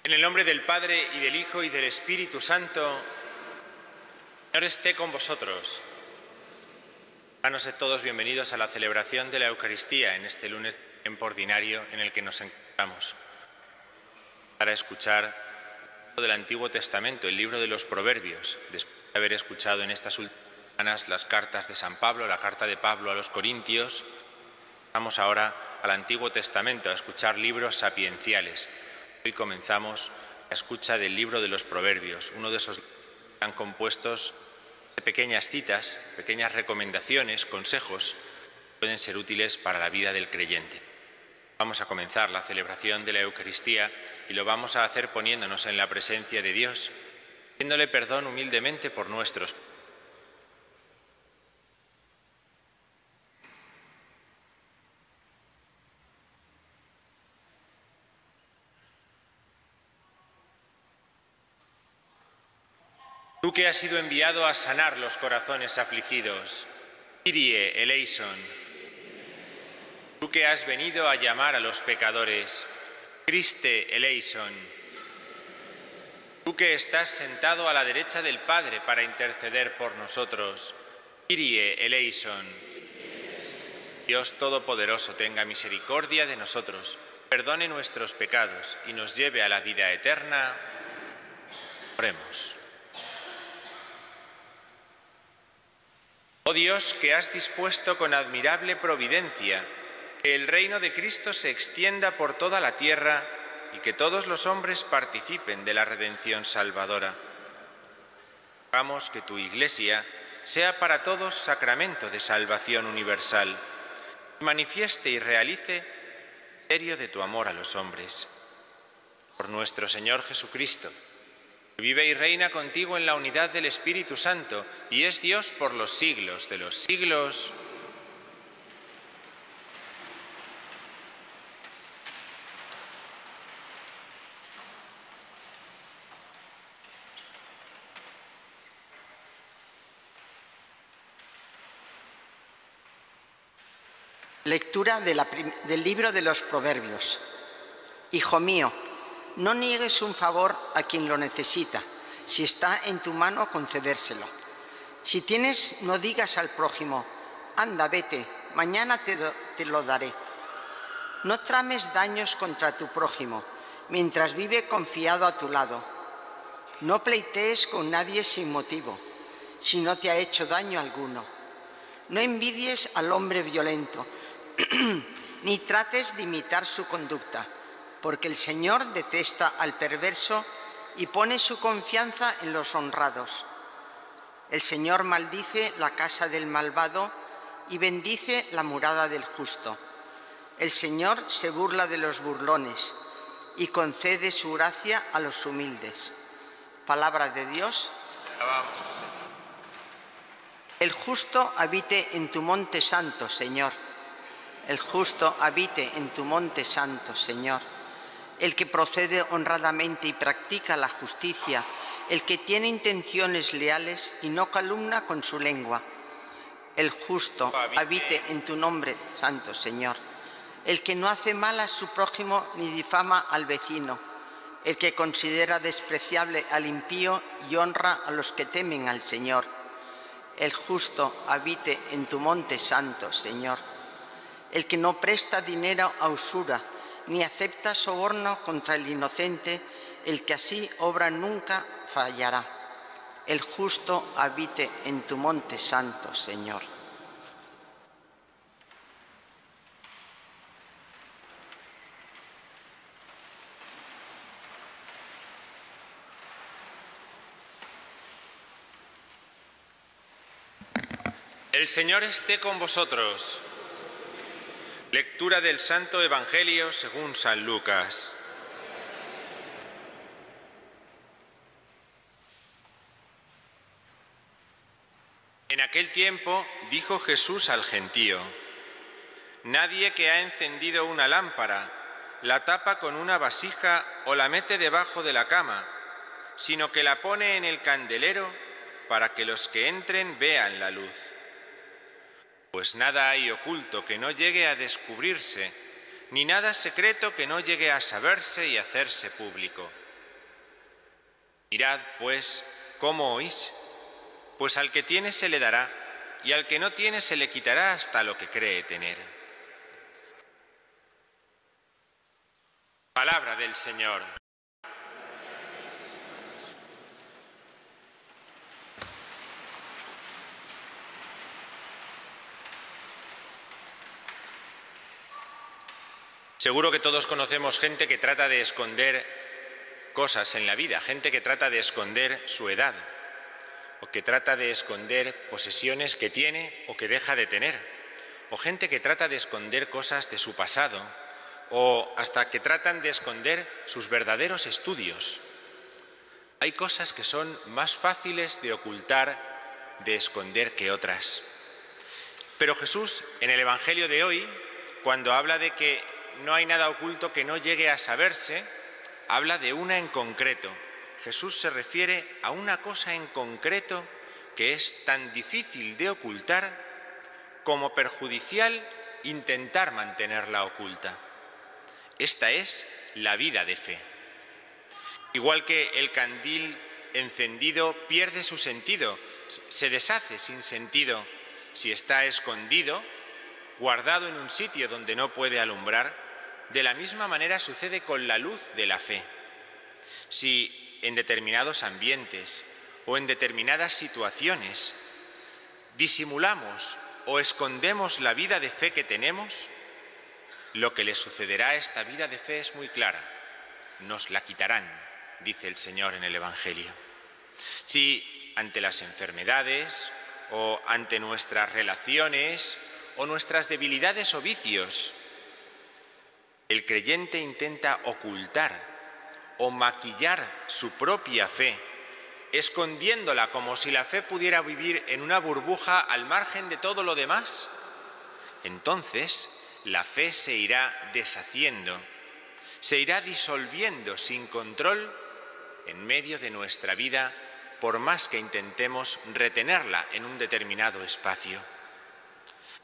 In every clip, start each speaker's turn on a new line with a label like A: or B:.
A: En el nombre del Padre, y del Hijo, y del Espíritu Santo, Señor esté con vosotros. Hermanos de todos, bienvenidos a la celebración de la Eucaristía en este lunes de tiempo ordinario en el que nos encontramos para escuchar del Antiguo Testamento, el libro de los Proverbios, después de haber escuchado en estas últimas semanas las cartas de San Pablo, la carta de Pablo a los Corintios. Vamos ahora al Antiguo Testamento a escuchar libros sapienciales. Hoy comenzamos la escucha del libro de los Proverbios, uno de esos libros que están compuestos de pequeñas citas, pequeñas recomendaciones, consejos que pueden ser útiles para la vida del creyente. Vamos a comenzar la celebración de la Eucaristía y lo vamos a hacer poniéndonos en la presencia de Dios, pidiéndole perdón humildemente por nuestros pecados. Tú que has sido enviado a sanar los corazones afligidos, Kyrie eleison. Tú que has venido a llamar a los pecadores, Christe eleison. Tú que estás sentado a la derecha del Padre para interceder por nosotros, Kyrie eleison. Dios Todopoderoso tenga misericordia de nosotros, perdone nuestros pecados y nos lleve a la vida eterna. Oremos. Oh Dios, que has dispuesto con admirable providencia que el reino de Cristo se extienda por toda la tierra y que todos los hombres participen de la redención salvadora. Hagamos que tu Iglesia sea para todos sacramento de salvación universal y manifieste y realice el misterio de tu amor a los hombres. Por nuestro Señor Jesucristo, que vive y reina contigo en la unidad del Espíritu Santo y es Dios por los siglos de los siglos.
B: Lectura del libro de los Proverbios. Hijo mío, no niegues un favor a quien lo necesita, si está en tu mano concedérselo. Si tienes, no digas al prójimo, anda, vete, mañana te lo daré. No trames daños contra tu prójimo, mientras vive confiado a tu lado. No pleitees con nadie sin motivo, si no te ha hecho daño alguno. No envidies al hombre violento, ni trates de imitar su conducta, porque el Señor detesta al perverso y pone su confianza en los honrados. El Señor maldice la casa del malvado y bendice la morada del justo. El Señor se burla de los burlones y concede su gracia a los humildes. Palabra de Dios. El justo habite en tu monte santo, Señor. El justo habite en tu monte santo, Señor. El que procede honradamente y practica la justicia, el que tiene intenciones leales y no calumnia con su lengua. El justo habite en tu nombre santo, Señor. El que no hace mal a su prójimo ni difama al vecino, el que considera despreciable al impío y honra a los que temen al Señor. El justo habite en tu monte santo, Señor. El que no presta dinero a usura, ni acepta soborno contra el inocente, el que así obra nunca fallará. El justo habite en tu monte santo, Señor.
A: El Señor esté con vosotros. Lectura del Santo Evangelio según San Lucas. En aquel tiempo dijo Jesús al gentío: nadie que ha encendido una lámpara la tapa con una vasija o la mete debajo de la cama, sino que la pone en el candelero para que los que entren vean la luz. Pues nada hay oculto que no llegue a descubrirse, ni nada secreto que no llegue a saberse y hacerse público. Mirad, pues, cómo oís, pues al que tiene se le dará, y al que no tiene se le quitará hasta lo que cree tener. Palabra del Señor. Seguro que todos conocemos gente que trata de esconder cosas en la vida, gente que trata de esconder su edad, o que trata de esconder posesiones que tiene o que deja de tener, o gente que trata de esconder cosas de su pasado, o hasta que tratan de esconder sus verdaderos estudios. Hay cosas que son más fáciles de ocultar, de esconder que otras. Pero Jesús, en el Evangelio de hoy, cuando habla de que no hay nada oculto que no llegue a saberse, habla de una en concreto. Jesús se refiere a una cosa en concreto que es tan difícil de ocultar como perjudicial intentar mantenerla oculta. Esta es la vida de fe. Igual que el candil encendido pierde su sentido, se deshace sin sentido si está escondido, guardado en un sitio donde no puede alumbrar, de la misma manera sucede con la luz de la fe. Si en determinados ambientes o en determinadas situaciones disimulamos o escondemos la vida de fe que tenemos, lo que le sucederá a esta vida de fe es muy clara. Nos la quitarán, dice el Señor en el Evangelio. Si ante las enfermedades o ante nuestras relaciones o nuestras debilidades o vicios, el creyente intenta ocultar o maquillar su propia fe, escondiéndola como si la fe pudiera vivir en una burbuja al margen de todo lo demás, entonces la fe se irá deshaciendo, se irá disolviendo sin control en medio de nuestra vida, por más que intentemos retenerla en un determinado espacio.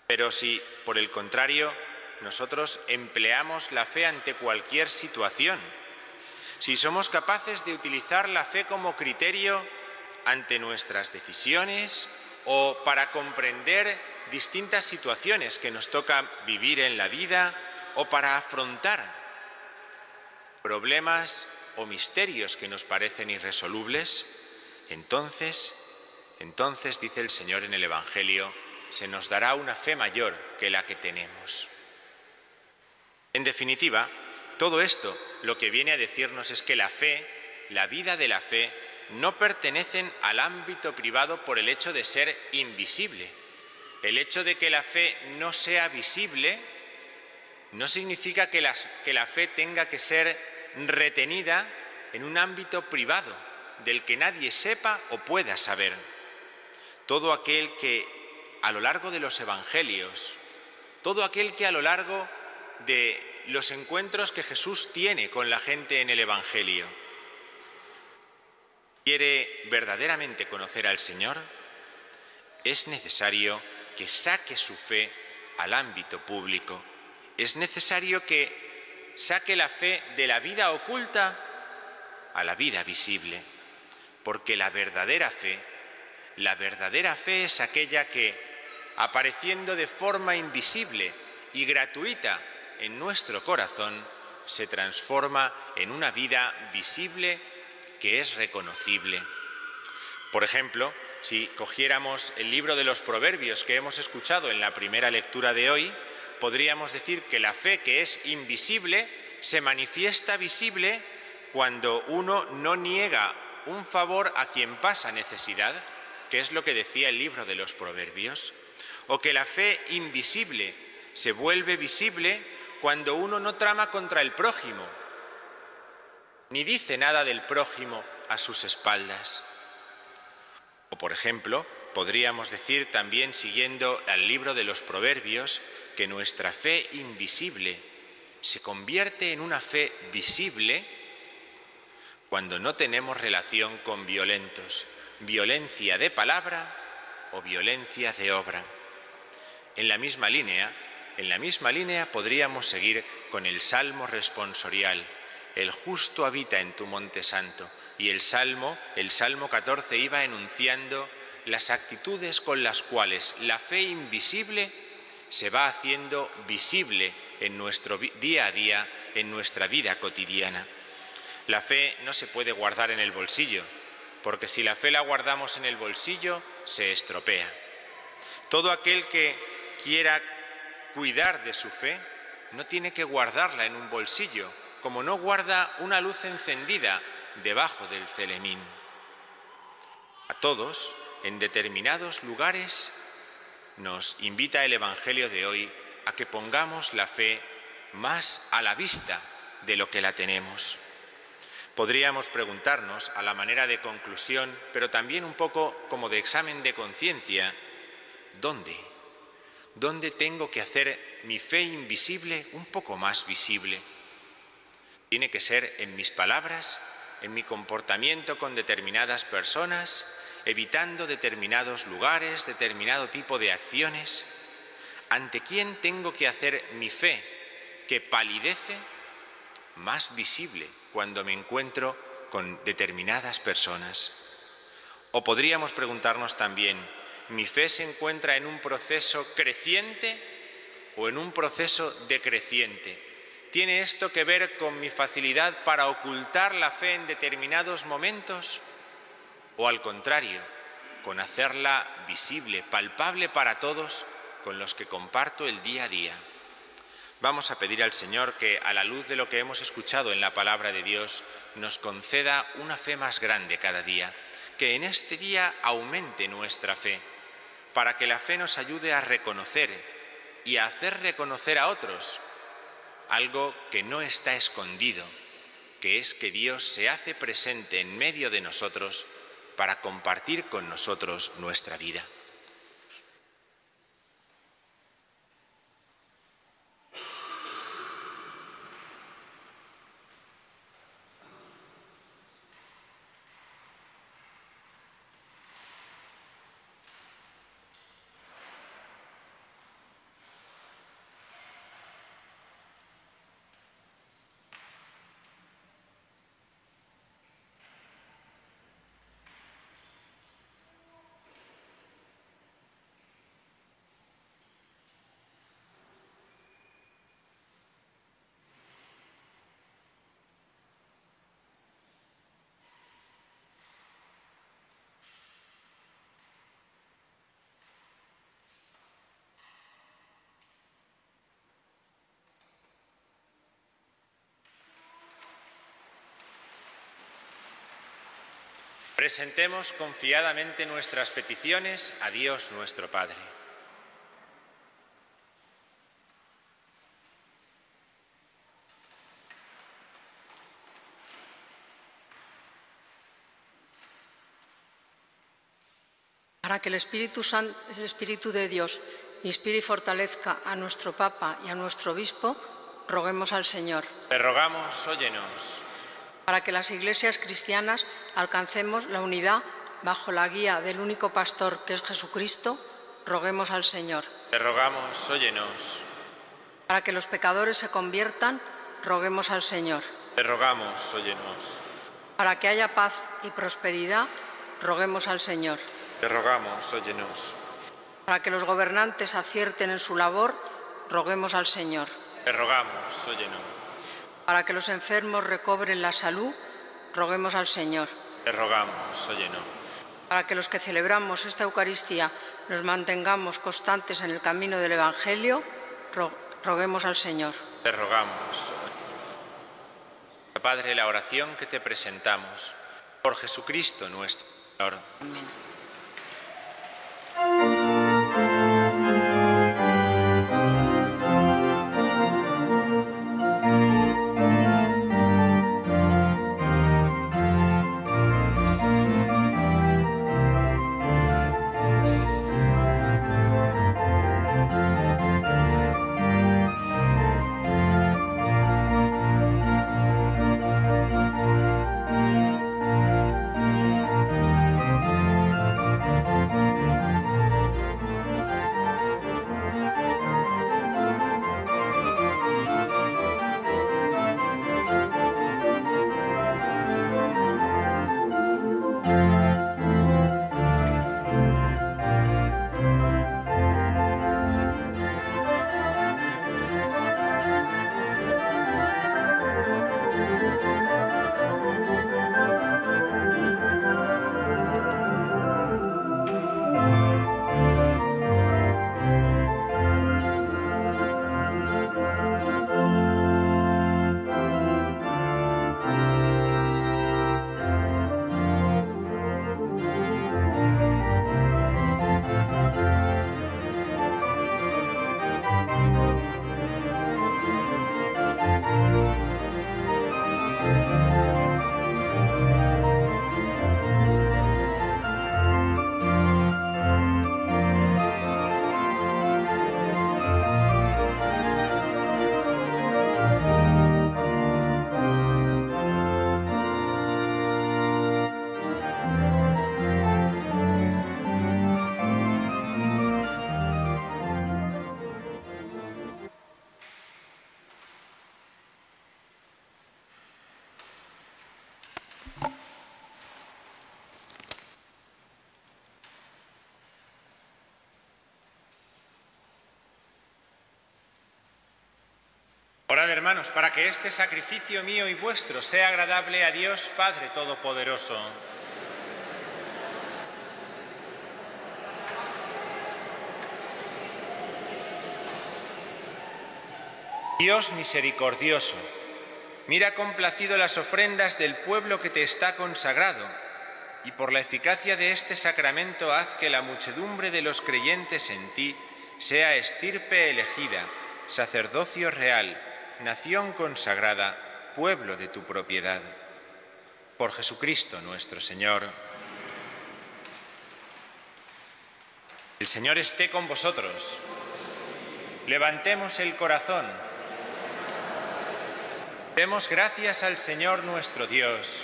A: Pero si, por el contrario, nosotros empleamos la fe ante cualquier situación, si somos capaces de utilizar la fe como criterio ante nuestras decisiones o para comprender distintas situaciones que nos toca vivir en la vida o para afrontar problemas o misterios que nos parecen irresolubles, entonces, dice el Señor en el Evangelio, se nos dará una fe mayor que la que tenemos. En definitiva, todo esto lo que viene a decirnos es que la fe, la vida de la fe, no pertenecen al ámbito privado por el hecho de ser invisible. El hecho de que la fe no sea visible no significa que la fe tenga que ser retenida en un ámbito privado, del que nadie sepa o pueda saber. Todo aquel que a lo largo de los evangelios, todo aquel que a lo largo de los encuentros que Jesús tiene con la gente en el Evangelio quiere verdaderamente conocer al Señor, es necesario que saque su fe al ámbito público. Es necesario que saque la fe de la vida oculta a la vida visible, porque la verdadera fe es aquella que, apareciendo de forma invisible y gratuita en nuestro corazón, se transforma en una vida visible que es reconocible. Por ejemplo, si cogiéramos el libro de los Proverbios que hemos escuchado en la primera lectura de hoy, podríamos decir que la fe que es invisible se manifiesta visible cuando uno no niega un favor a quien pasa necesidad, que es lo que decía el libro de los Proverbios, o que la fe invisible se vuelve visible cuando uno no trama contra el prójimo, ni dice nada del prójimo a sus espaldas. O, por ejemplo, podríamos decir también, siguiendo al libro de los Proverbios, que nuestra fe invisible se convierte en una fe visible cuando no tenemos relación con violentos, violencia de palabra o violencia de obra. En la misma línea podríamos seguir con el Salmo responsorial. El justo habita en tu monte santo. Y el Salmo 14, iba enunciando las actitudes con las cuales la fe invisible se va haciendo visible en nuestro día a día, en nuestra vida cotidiana. La fe no se puede guardar en el bolsillo, porque si la fe la guardamos en el bolsillo, se estropea. Todo aquel que quiera cuidar de su fe no tiene que guardarla en un bolsillo, como no guarda una luz encendida debajo del celemín. A todos, en determinados lugares, nos invita el Evangelio de hoy a que pongamos la fe más a la vista de lo que la tenemos. Podríamos preguntarnos, a la manera de conclusión, pero también un poco como de examen de conciencia, ¿dónde tengo que hacer mi fe invisible un poco más visible? Tiene que ser en mis palabras, en mi comportamiento con determinadas personas, evitando determinados lugares, determinado tipo de acciones. ¿Ante quién tengo que hacer mi fe, que palidece, más visible cuando me encuentro con determinadas personas? O podríamos preguntarnos también, ¿mi fe se encuentra en un proceso creciente o en un proceso decreciente? ¿Tiene esto que ver con mi facilidad para ocultar la fe en determinados momentos? ¿O al contrario, con hacerla visible, palpable para todos con los que comparto el día a día? Vamos a pedir al Señor que, a la luz de lo que hemos escuchado en la palabra de Dios, nos conceda una fe más grande cada día, que en este día aumente nuestra fe, para que la fe nos ayude a reconocer y a hacer reconocer a otros algo que no está escondido, que es que Dios se hace presente en medio de nosotros para compartir con nosotros nuestra vida. Presentemos confiadamente nuestras peticiones a Dios nuestro Padre.
C: Para que el Espíritu de Dios inspire y fortalezca a nuestro Papa y a nuestro Obispo, roguemos al Señor.
A: Te rogamos, óyenos.
C: Para que las iglesias cristianas alcancemos la unidad bajo la guía del único pastor que es Jesucristo, roguemos al Señor.
A: Te rogamos, óyenos.
C: Para que los pecadores se conviertan, roguemos al Señor.
A: Te rogamos, óyenos.
C: Para que haya paz y prosperidad, roguemos al Señor.
A: Te rogamos, óyenos.
C: Para que los gobernantes acierten en su labor, roguemos al Señor.
A: Te rogamos, óyenos.
C: Para que los enfermos recobren la salud, roguemos al Señor.
A: Te rogamos, óyenos.
C: Para que los que celebramos esta Eucaristía nos mantengamos constantes en el camino del Evangelio, roguemos al Señor.
A: Te rogamos. Padre, la oración que te presentamos, por Jesucristo nuestro Señor.
C: Amén.
A: Orad, hermanos, para que este sacrificio mío y vuestro sea agradable a Dios Padre Todopoderoso. Dios misericordioso, mira complacido las ofrendas del pueblo que te está consagrado, y por la eficacia de este sacramento haz que la muchedumbre de los creyentes en ti sea estirpe elegida, sacerdocio real, nación consagrada, pueblo de tu propiedad. Por Jesucristo nuestro Señor. El Señor esté con vosotros. Levantemos el corazón. Demos gracias al Señor nuestro Dios.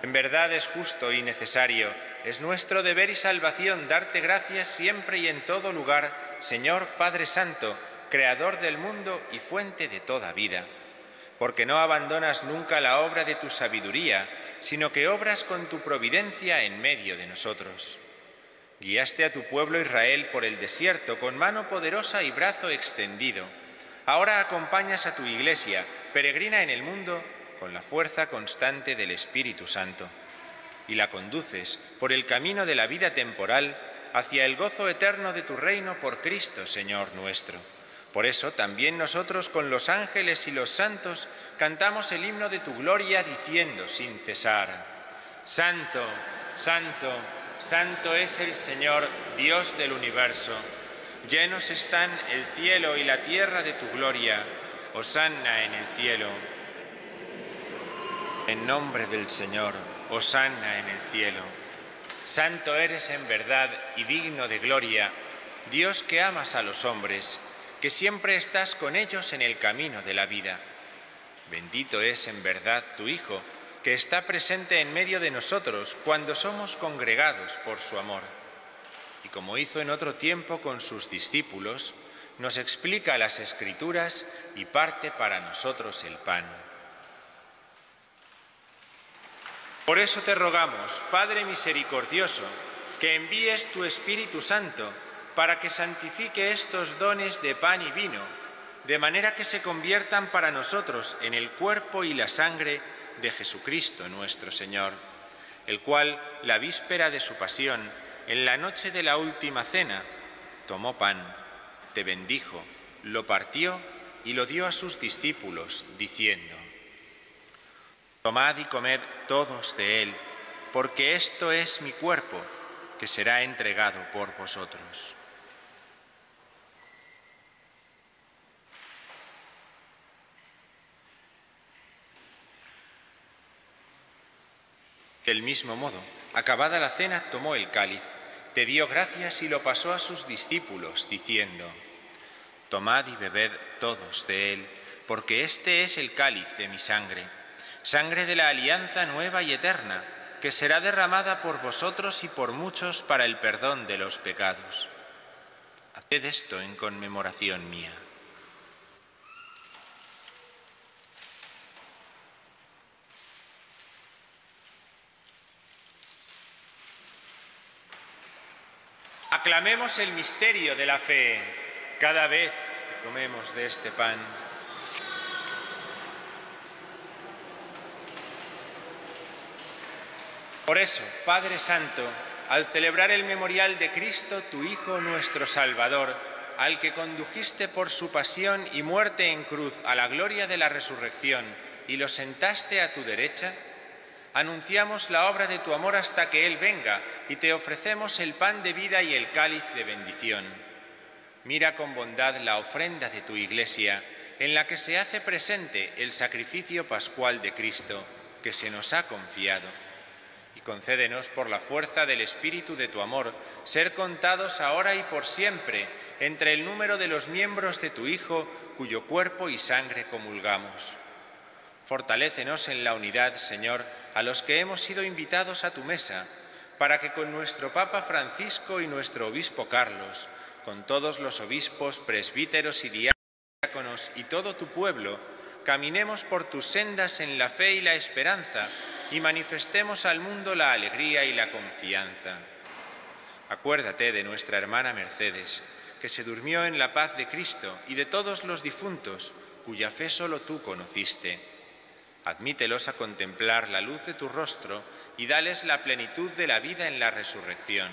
A: En verdad es justo y necesario, es nuestro deber y salvación darte gracias siempre y en todo lugar, Señor Padre Santo, Creador del mundo y fuente de toda vida, porque no abandonas nunca la obra de tu sabiduría, sino que obras con tu providencia en medio de nosotros. Guiaste a tu pueblo Israel por el desierto con mano poderosa y brazo extendido. Ahora acompañas a tu Iglesia, peregrina en el mundo, con la fuerza constante del Espíritu Santo, y la conduces por el camino de la vida temporal hacia el gozo eterno de tu reino por Cristo, Señor nuestro. Por eso también nosotros con los ángeles y los santos cantamos el himno de tu gloria diciendo sin cesar: Santo, Santo, Santo es el Señor, Dios del universo. Llenos están el cielo y la tierra de tu gloria. Hosanna en el cielo. En nombre del Señor, hosanna en el cielo. Santo eres en verdad y digno de gloria, Dios que amas a los hombres, que siempre estás con ellos en el camino de la vida. Bendito es en verdad tu Hijo, que está presente en medio de nosotros cuando somos congregados por su amor. Y como hizo en otro tiempo con sus discípulos, nos explica las Escrituras y parte para nosotros el pan. Por eso te rogamos, Padre misericordioso, que envíes tu Espíritu Santo para que santifique estos dones de pan y vino, de manera que se conviertan para nosotros en el cuerpo y la sangre de Jesucristo nuestro Señor, el cual, la víspera de su pasión, en la noche de la última cena, tomó pan, te bendijo, lo partió y lo dio a sus discípulos, diciendo: Tomad y comed todos de él, porque esto es mi cuerpo, que será entregado por vosotros. Del mismo modo, acabada la cena, tomó el cáliz, te dio gracias y lo pasó a sus discípulos, diciendo: Tomad y bebed todos de él, porque este es el cáliz de mi sangre, sangre de la alianza nueva y eterna, que será derramada por vosotros y por muchos para el perdón de los pecados. Haced esto en conmemoración mía. Aclamemos el misterio de la fe cada vez que comemos de este pan. Por eso, Padre Santo, al celebrar el memorial de Cristo, tu Hijo nuestro Salvador, al que condujiste por su pasión y muerte en cruz a la gloria de la resurrección y lo sentaste a tu derecha, anunciamos la obra de tu amor hasta que Él venga y te ofrecemos el pan de vida y el cáliz de bendición. Mira con bondad la ofrenda de tu Iglesia, en la que se hace presente el sacrificio pascual de Cristo, que se nos ha confiado. Y concédenos por la fuerza del Espíritu de tu amor, ser contados ahora y por siempre entre el número de los miembros de tu Hijo, cuyo cuerpo y sangre comulgamos. Fortalécenos en la unidad, Señor, a los que hemos sido invitados a tu mesa, para que con nuestro Papa Francisco y nuestro Obispo Carlos, con todos los obispos, presbíteros y diáconos y todo tu pueblo, caminemos por tus sendas en la fe y la esperanza y manifestemos al mundo la alegría y la confianza. Acuérdate de nuestra hermana Mercedes, que se durmió en la paz de Cristo, y de todos los difuntos, cuya fe solo tú conociste. Admítelos a contemplar la luz de tu rostro y dales la plenitud de la vida en la resurrección.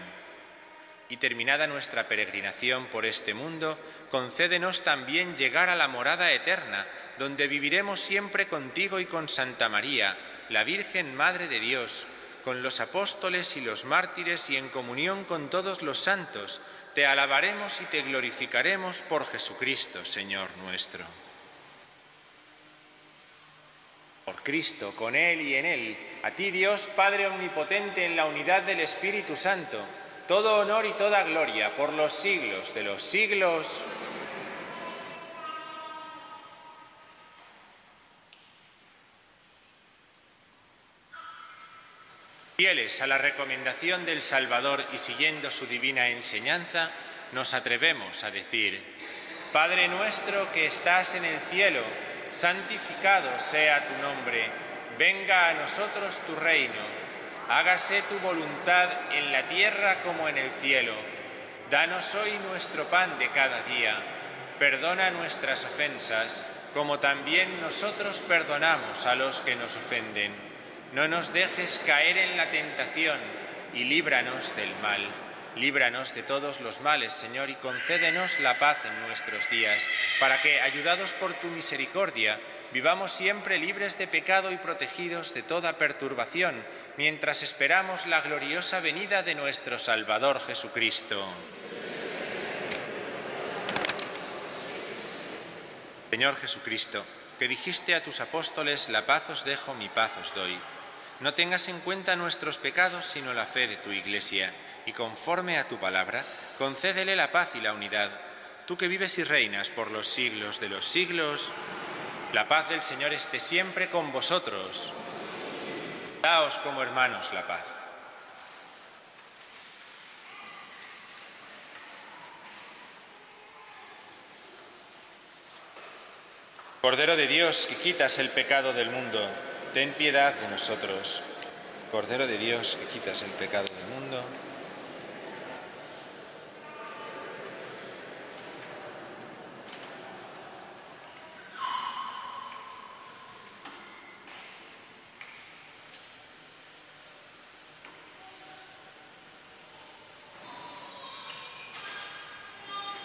A: Y terminada nuestra peregrinación por este mundo, concédenos también llegar a la morada eterna, donde viviremos siempre contigo y con Santa María, la Virgen Madre de Dios, con los apóstoles y los mártires y en comunión con todos los santos. Te alabaremos y te glorificaremos por Jesucristo, Señor nuestro. Por Cristo, con Él y en Él, a ti Dios, Padre omnipotente, en la unidad del Espíritu Santo, todo honor y toda gloria por los siglos de los siglos. Fieles a la recomendación del Salvador y siguiendo su divina enseñanza, nos atrevemos a decir: Padre nuestro que estás en el cielo, santificado sea tu nombre, venga a nosotros tu reino. Hágase tu voluntad en la tierra como en el cielo. Danos hoy nuestro pan de cada día. Perdona nuestras ofensas, como también nosotros perdonamos a los que nos ofenden. No nos dejes caer en la tentación y líbranos del mal. Líbranos de todos los males, Señor, y concédenos la paz en nuestros días, para que, ayudados por tu misericordia, vivamos siempre libres de pecado y protegidos de toda perturbación, mientras esperamos la gloriosa venida de nuestro Salvador Jesucristo. Señor Jesucristo, que dijiste a tus apóstoles: la paz os dejo, mi paz os doy. No tengas en cuenta nuestros pecados, sino la fe de tu Iglesia, y conforme a tu palabra, concédele la paz y la unidad. Tú que vives y reinas por los siglos de los siglos, la paz del Señor esté siempre con vosotros. Daos como hermanos la paz. Cordero de Dios, que quitas el pecado del mundo, ten piedad de nosotros. Cordero de Dios, que quitas el pecado del mundo,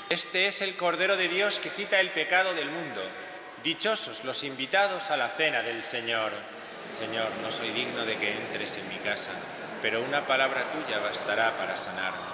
A: este es el Cordero de Dios que quita el pecado del mundo. Dichosos los invitados a la cena del Señor. Señor, no soy digno de que entres en mi casa, pero una palabra tuya bastará para sanarme.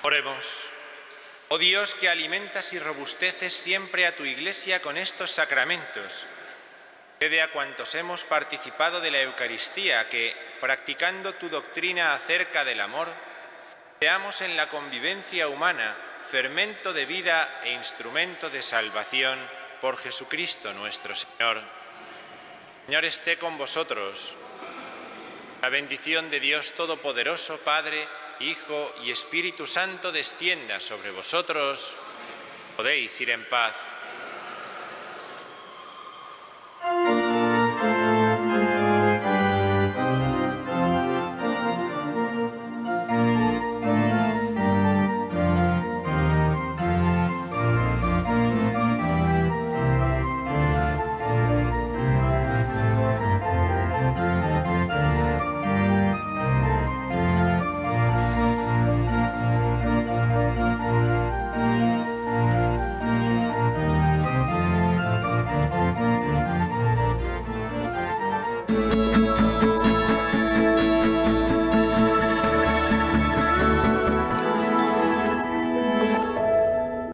A: Oremos. Oh Dios, que alimentas y robusteces siempre a tu Iglesia con estos sacramentos, concede a cuantos hemos participado de la Eucaristía que, practicando tu doctrina acerca del amor, seamos en la convivencia humana fermento de vida e instrumento de salvación por Jesucristo nuestro Señor. Señor, esté con vosotros. La bendición de Dios Todopoderoso, Padre, Hijo y Espíritu Santo descienda sobre vosotros. Podéis ir en paz.